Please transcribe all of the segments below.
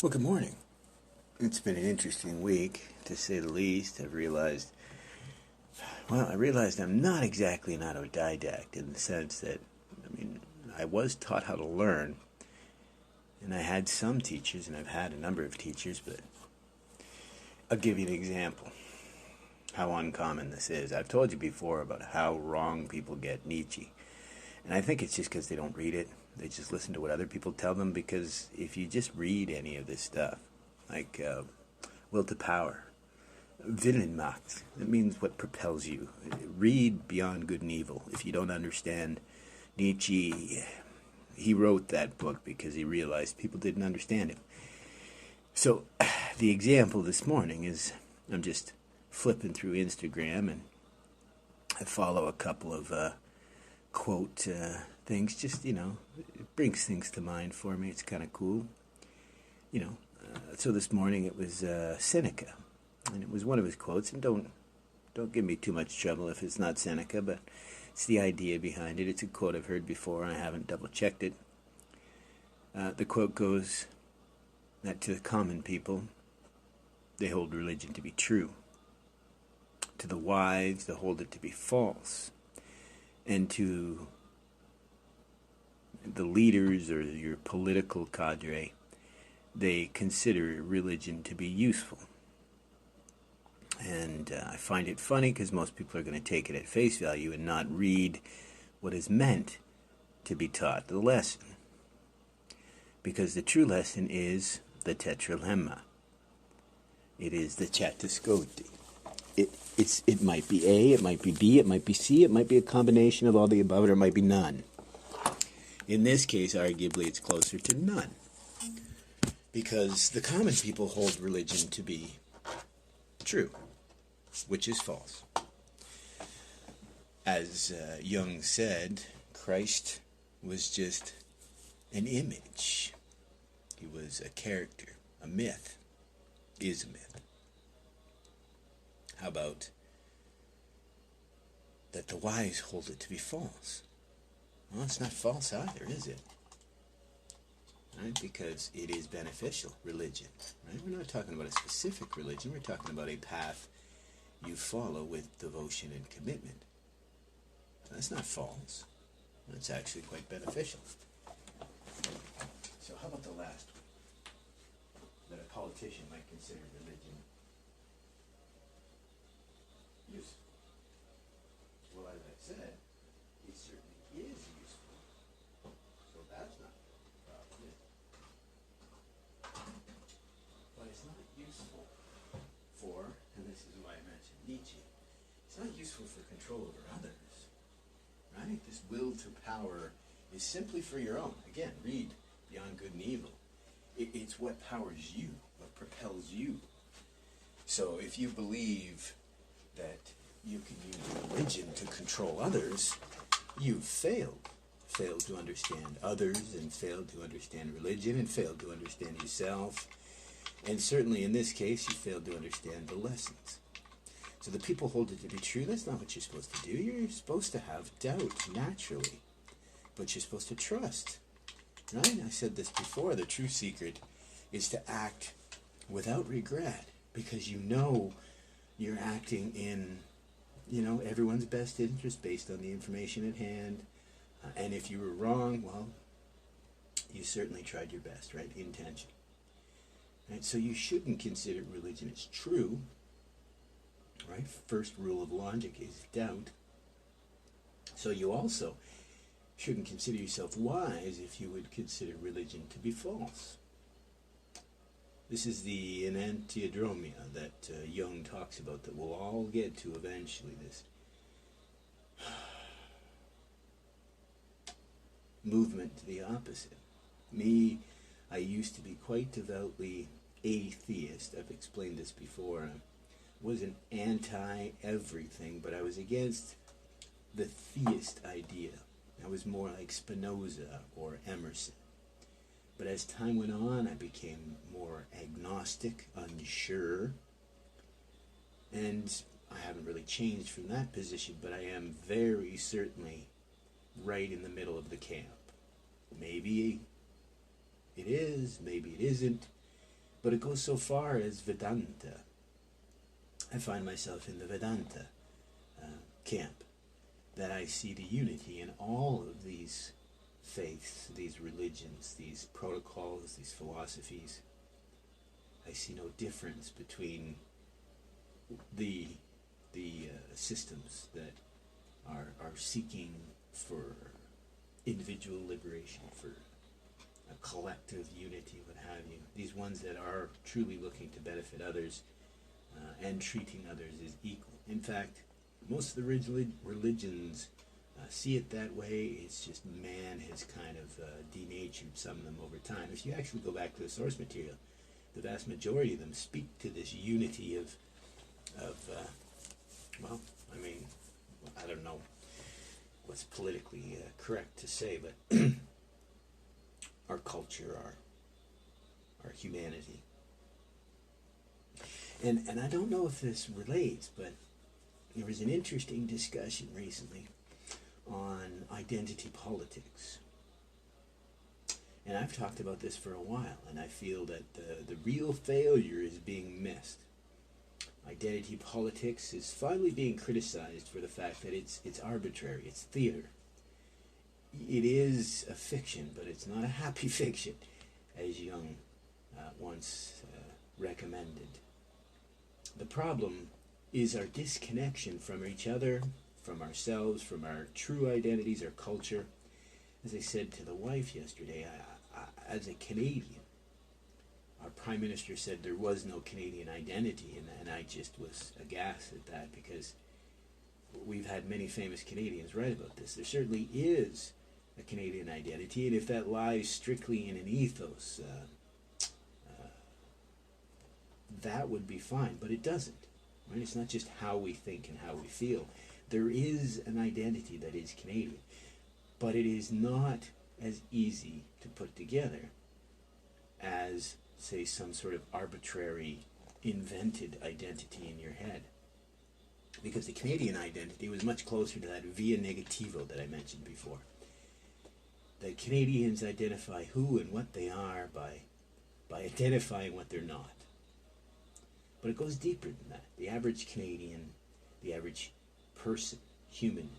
Well, good morning. It's been an interesting week, to say the least. I realized I'm not exactly an autodidact in the sense that, I was taught how to learn, and I had some teachers, and I've had a number of teachers, but I'll give you an example how uncommon this is. I've told you before about how wrong people get Nietzsche, and I think it's just because they don't read it. They just listen to what other people tell them, because if you just read any of this stuff, like will to power, Willenmacht, it means what propels you. Read Beyond Good and Evil. If you don't understand Nietzsche, he wrote that book because he realized people didn't understand him. So the example this morning is I'm just flipping through Instagram, and I follow a couple of quote things. Just, it brings things to mind for me. It's kind of cool. So this morning it was Seneca, and it was one of his quotes, and don't give me too much trouble if it's not Seneca, but it's the idea behind it. It's a quote I've heard before, and I haven't double-checked it. The quote goes that to the common people, they hold religion to be true. To the wise, they hold it to be false. And to the leaders or your political cadre, they consider religion to be useful. And I find it funny because most people are going to take it at face value and not read what is meant to be taught, the lesson. Because the true lesson is the tetralemma. It is the chatascoti. It might be A, it might be B, it might be C, it might be a combination of all the above, or it might be none. In this case, arguably, it's closer to none. Because the common people hold religion to be true, which is false. As Jung said, Christ was just an image. He was a character, a myth, is a myth. How about that the wise hold it to be false? Well, it's not false either, is it? Right? Because it is beneficial, religion. Right? We're not talking about a specific religion. We're talking about a path you follow with devotion and commitment. That's not false. That's actually quite beneficial. So how about the last one? That a politician might consider religion useful. Well, as I said, it certainly is useful. So that's not a problem. But it's not useful for, and this is why I mentioned Nietzsche, it's not useful for control over others. Right? This will to power is simply for your own. Again, read Beyond Good and Evil. It's what powers you, what propels you. So if you believe that you can use religion to control others, you've failed. Failed to understand others, and failed to understand religion, and failed to understand yourself. And certainly in this case, you failed to understand the lessons. So the people hold it to be true. That's not what you're supposed to do. You're supposed to have doubt, naturally. But you're supposed to trust. Right? I said this before. The true secret is to act without regret. Because you know you're acting in, everyone's best interest based on the information at hand. And if you were wrong, well, you certainly tried your best, right? Intention. Right? So you shouldn't consider religion as true. Right? First rule of logic is doubt. So you also shouldn't consider yourself wise if you would consider religion to be false. This is the enantiodromia that Jung talks about, that we'll all get to eventually, this movement to the opposite. Me, I used to be quite devoutly atheist. I've explained this before. I wasn't anti-everything, but I was against the theist idea. I was more like Spinoza or Emerson. But as time went on, I became more agnostic, unsure. And I haven't really changed from that position, but I am very certainly right in the middle of the camp. Maybe it is, maybe it isn't. But it goes so far as Vedanta. I find myself in the Vedanta camp, that I see the unity in all of these faiths, these religions, these protocols, these philosophies. I see no difference between the systems that are seeking for individual liberation, for a collective unity, what have you. These ones that are truly looking to benefit others and treating others as equal. In fact, most of the religions see it that way. It's just man has kind of denatured some of them over time. If you actually go back to the source material, the vast majority of them speak to this unity of well, I mean, I don't know what's politically correct to say, but our culture, our humanity. And I don't know if this relates, but there was an interesting discussion recently on identity politics. And I've talked about this for a while, and I feel that the real failure is being missed. Identity politics is finally being criticized for the fact that it's arbitrary, it's theater. It is a fiction, but it's not a happy fiction, as Jung once recommended. The problem is our disconnection from each other, from ourselves, from our true identities, our culture. As I said to the wife yesterday, as a Canadian, our Prime Minister said there was no Canadian identity, and I just was aghast at that, because we've had many famous Canadians write about this. There certainly is a Canadian identity, and if that lies strictly in an ethos, that would be fine, but it doesn't. Right? It's not just how we think and how we feel. There is an identity that is Canadian, but it is not as easy to put together as, say, some sort of arbitrary, invented identity in your head. Because the Canadian identity was much closer to that via negativo that I mentioned before. The Canadians identify who and what they are by identifying what they're not. But it goes deeper than that. The average Canadian, the average person, human,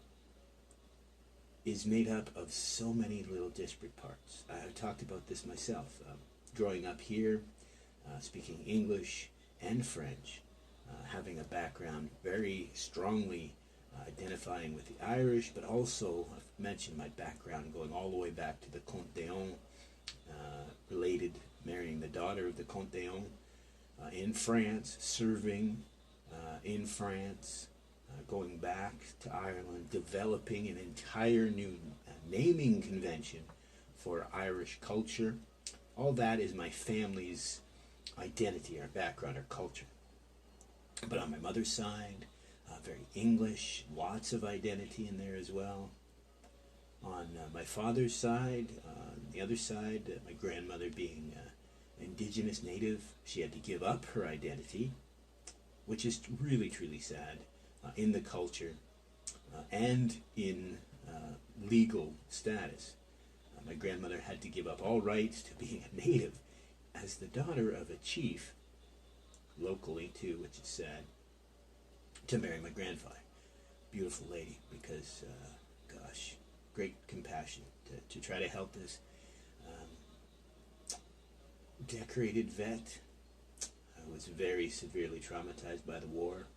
is made up of so many little disparate parts. I've talked about this myself. Growing up here, speaking English and French, having a background very strongly identifying with the Irish, but also, I've mentioned my background going all the way back to the Comte d'Eon, related, marrying the daughter of the Comte d'Eon, in France, serving in France, going back to Ireland, developing an entire new naming convention for Irish culture. All that is my family's identity, our background, our culture. But on my mother's side, very English, lots of identity in there as well. On my father's side, on the other side, my grandmother being Indigenous native, she had to give up her identity, which is really, truly sad, in the culture and in legal status. My grandmother had to give up all rights to being a native as the daughter of a chief, locally too, which is sad, to marry my grandfather. Beautiful lady, because, gosh, great compassion to try to help this. Decorated vet. I was very severely traumatized by the war.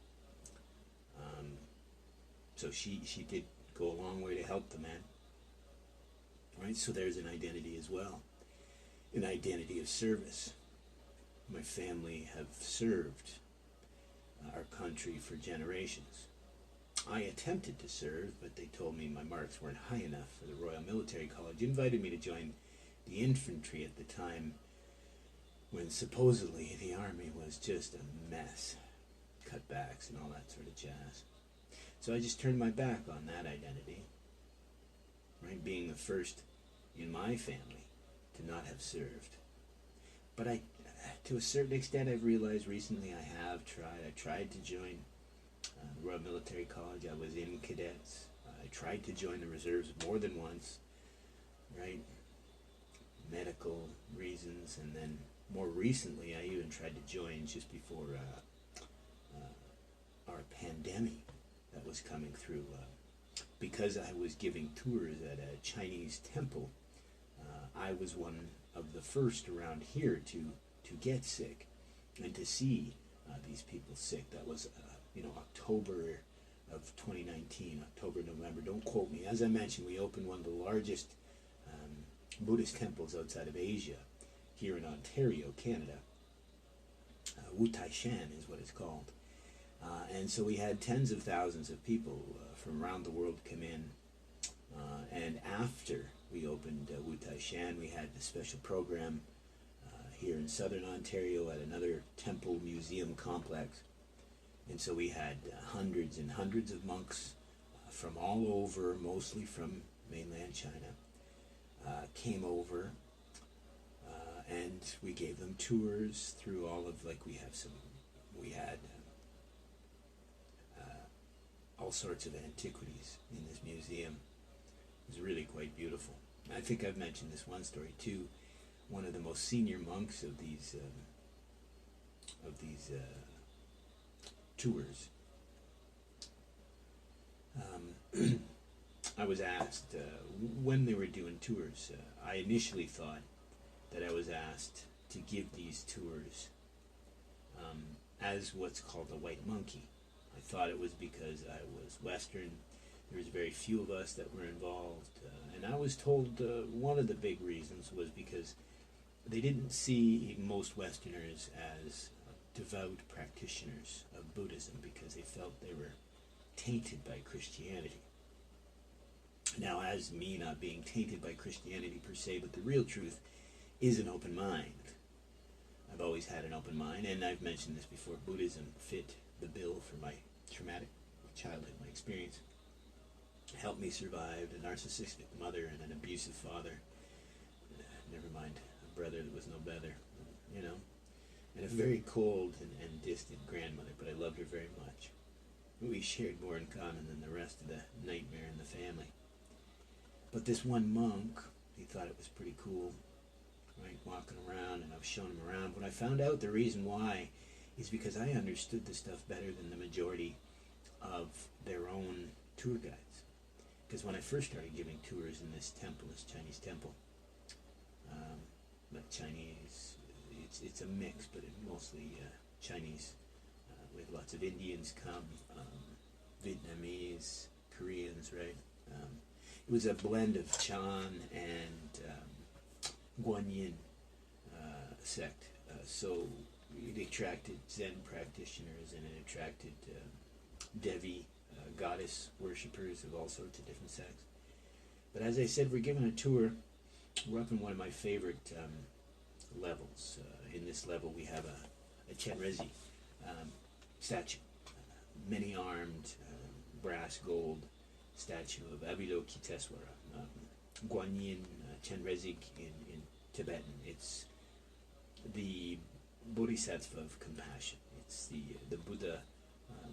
So she did go a long way to help the man. Right? So there's an identity as well. An identity of service. My family have served our country for generations. I attempted to serve, but they told me my marks weren't high enough for the Royal Military College. Invited me to join the infantry at the time, when supposedly the army was just a mess, cutbacks and all that sort of jazz. So I just turned my back on that identity, right? Being the first in my family to not have served. But to a certain extent, I've realized recently I tried to join the Royal Military College. I was in cadets. I tried to join the reserves more than once, right? Medical reasons, and then more recently, I even tried to join just before our pandemic that was coming through. Because I was giving tours at a Chinese temple, I was one of the first around here to get sick and to see these people sick. That was, October of 2019, October, November. Don't quote me. As I mentioned, we opened one of the largest Buddhist temples outside of Asia, here in Ontario, Canada. Wu Tai Shan is what it's called. And so we had tens of thousands of people from around the world come in. And after we opened Wu Tai Shan, we had a special program here in southern Ontario at another temple museum complex. And so we had hundreds and hundreds of monks from all over, mostly from mainland China, came over, and we gave them tours through all of, we had all sorts of antiquities in this museum. It was really quite beautiful. I think I've mentioned this one story too. One of the most senior monks of these tours. I was asked when they were doing tours. I initially thought that I was asked to give these tours as what's called a white monkey. I thought it was because I was Western. There was very few of us that were involved, and I was told one of the big reasons was because they didn't see most Westerners as devout practitioners of Buddhism, because they felt they were tainted by Christianity. Now, as me not being tainted by Christianity per se, but the real truth is an open mind. I've always had an open mind, and I've mentioned this before. Buddhism fit the bill for my traumatic childhood, my experience. It helped me survive a narcissistic mother and an abusive father. Never mind, a brother that was no better, and a very cold and distant grandmother, but I loved her very much. We shared more in common than the rest of the nightmare in the family. But this one monk, he thought it was pretty cool, right, walking around, and I was showing him around. When I found out the reason why is because I understood the stuff better than the majority of their own tour guides. Because when I first started giving tours in this temple, this Chinese temple, but Chinese, it's a mix, but it's mostly Chinese. We had lots of Indians come, Vietnamese, Koreans, right? It was a blend of Chan and Guanyin sect. So it attracted Zen practitioners, and it attracted Devi, goddess worshippers of all sorts of different sects. But as I said, we're giving a tour. We're up in one of my favorite levels. In this level, we have a Chenrezig statue, many-armed, brass gold statue of Avalokitesvara, Guanyin Chenrezig in Tibetan. It's the Bodhisattva of compassion. It's the Buddha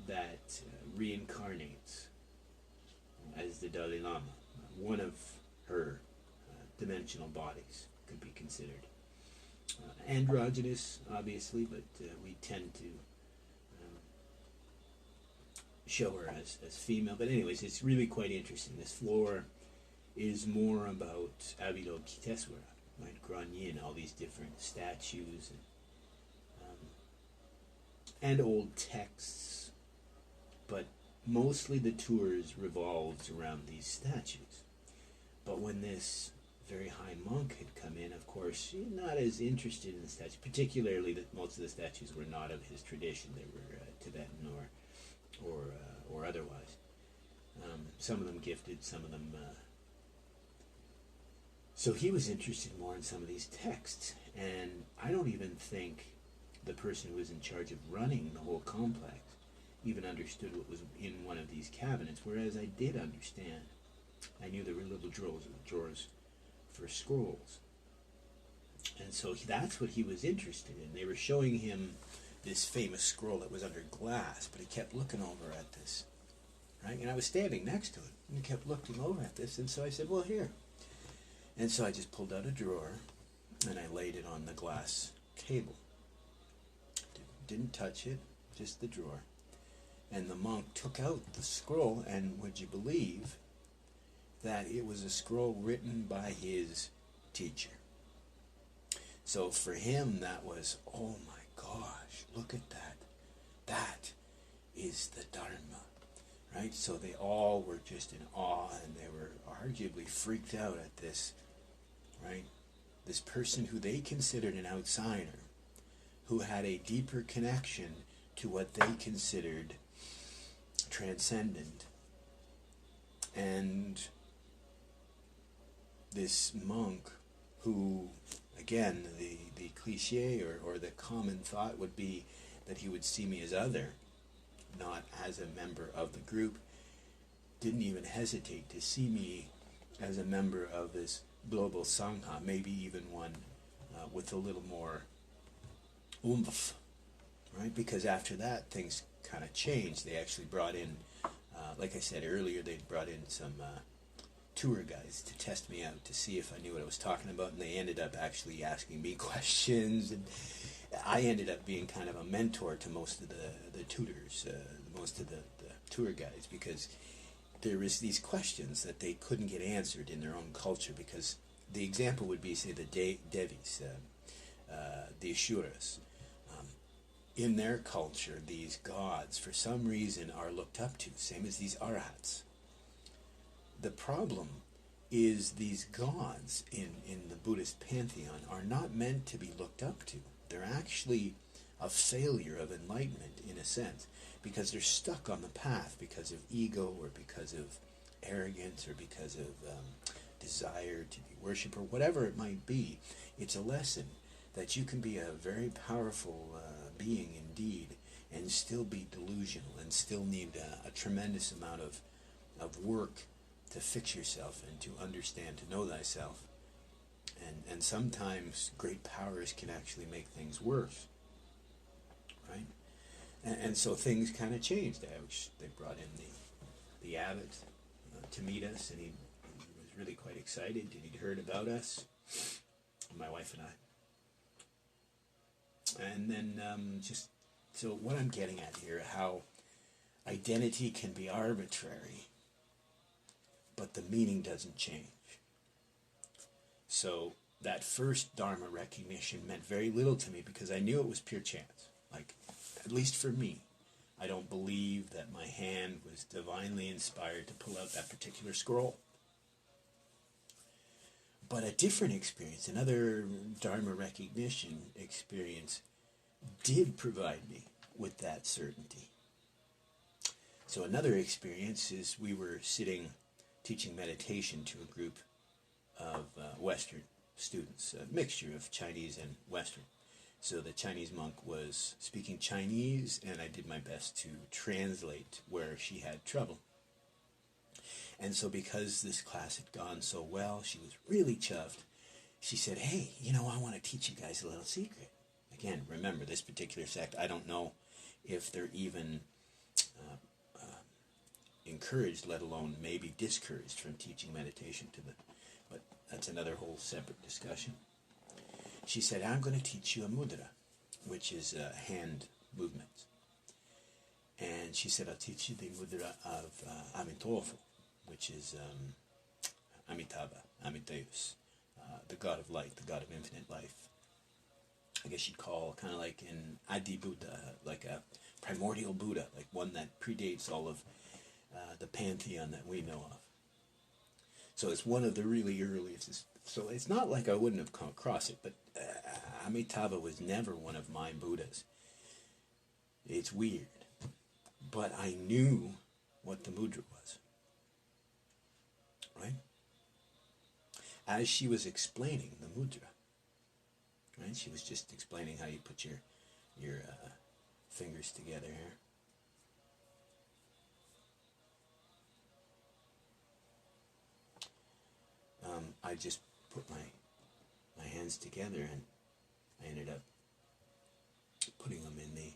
that reincarnates as the Dalai Lama. One of her dimensional bodies could be considered. Androgynous, obviously, but we tend to show her as female. But anyways, it's really quite interesting. This floor is more about Avalokitesvara, right? Guanyin, all these different statues and old texts, but mostly the tours revolves around these statues. But when this very high monk had come in, of course, not as interested in the statue, particularly that most of the statues were not of his tradition. They were Tibetan or otherwise. Some of them gifted, some of them... So he was interested more in some of these texts, and I don't even think the person who was in charge of running the whole complex even understood what was in one of these cabinets, whereas I did understand. I knew there were little drawers for scrolls. And so that's what he was interested in. They were showing him this famous scroll that was under glass, but he kept looking over at this, right? And I was standing next to it, and he kept looking over at this, and so I said, well, here. And so I just pulled out a drawer, and I laid it on the glass cable. Didn't touch it, just the drawer. And the monk took out the scroll, and would you believe that it was a scroll written by his teacher? So for him, that was, oh my gosh, look at that. That is the Dharma, right? So they all were just in awe, and they were arguably freaked out at this, right? This person who they considered an outsider, who had a deeper connection to what they considered transcendent. And this monk who, again, the cliche or the common thought would be that he would see me as other, not as a member of the group, didn't even hesitate to see me as a member of this global Sangha, maybe even one with a little more oomph, right? Because after that, things kind of changed. They actually brought in, like I said earlier, they brought in some tour guides to test me out, to see if I knew what I was talking about, and they ended up actually asking me questions, and I ended up being kind of a mentor to most of the tutors, most of the tour guides, because there was these questions that they couldn't get answered in their own culture, because the example would be, say, the Devis, the Ashuras. In their culture, these gods, for some reason, are looked up to, same as these arhats. The problem is these gods in the Buddhist pantheon are not meant to be looked up to. They're actually a failure of enlightenment, in a sense, because they're stuck on the path because of ego, or because of arrogance, or because of desire to be worshipped, or whatever it might be. It's a lesson that you can be a very powerful being indeed, and still be delusional, and still need a tremendous amount of work to fix yourself and to understand, to know thyself. And sometimes great powers can actually make things worse, right? And so things kind of changed. They brought in the abbot to meet us, and he was really quite excited, and he'd heard about us, my wife and I. And then so what I'm getting at here, how identity can be arbitrary, but the meaning doesn't change. So that first Dharma recognition meant very little to me, because I knew it was pure chance. Like, at least for me, I don't believe that my hand was divinely inspired to pull out that particular scroll. But a different experience, another Dharma recognition experience, did provide me with that certainty. So another experience is we were sitting teaching meditation to a group of Western students, a mixture of Chinese and Western. So the Chinese monk was speaking Chinese, and I did my best to translate where she had trouble. And so because this class had gone so well, she was really chuffed. She said, hey, I want to teach you guys a little secret. Again, remember, this particular sect, I don't know if they're even encouraged, let alone maybe discouraged from teaching meditation to them. But that's another whole separate discussion. She said, I'm going to teach you a mudra, which is hand movements. And she said, I'll teach you the mudra of Amitabha, which is Amitabha, the God of light, the God of infinite life. I guess you'd call kind of like an Adi Buddha, like a primordial Buddha, like one that predates all of the pantheon that we know of. So it's one of the really earliest. So it's not like I wouldn't have come across it, but Amitabha was never one of my Buddhas. It's weird. But I knew what the mudra was. Right? As she was explaining the mudra, right? She was just explaining how you put your fingers together here. I just put my hands together, and I ended up putting them in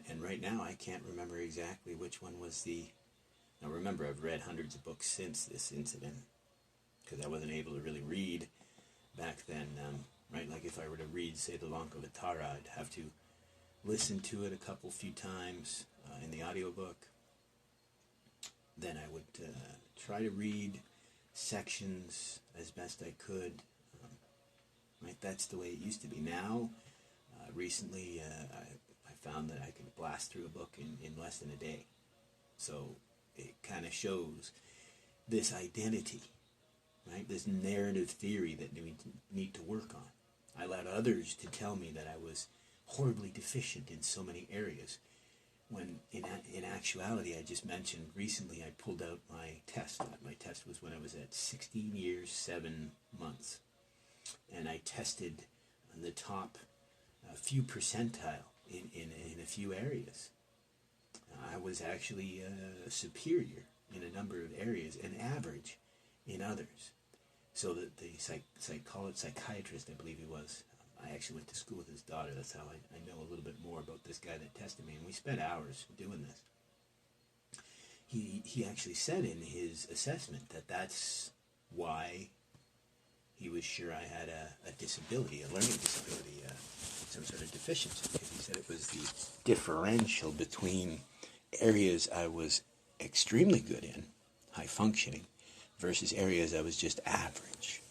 and right now I can't remember exactly which one was the. Now remember, I've read hundreds of books since this incident, because I wasn't able to really read back then. right? Like if I were to read, say, the Lankavatara, I'd have to listen to it a few times in the audiobook. Then I would try to read sections as best I could. Right, that's the way it used to be. Now, recently, I found that I can blast through a book in less than a day. So it kind of shows this identity, right? This narrative theory that we need to work on. I allowed others to tell me that I was horribly deficient in so many areas, when in actuality, I just mentioned recently I pulled out my test. My test was when I was at 16 years, 7 months. And I tested on the top few percentile in a few areas. I was actually superior in a number of areas and average in others. So that the psychiatrist, I believe he was, I actually went to school with his daughter. That's how I know a little bit more about this guy that tested me. And we spent hours doing this. He actually said in his assessment that that's why he was sure I had a disability, a learning disability, some sort of deficiency. Because he said it was the differential between areas I was extremely good in, high functioning, versus areas I was just average.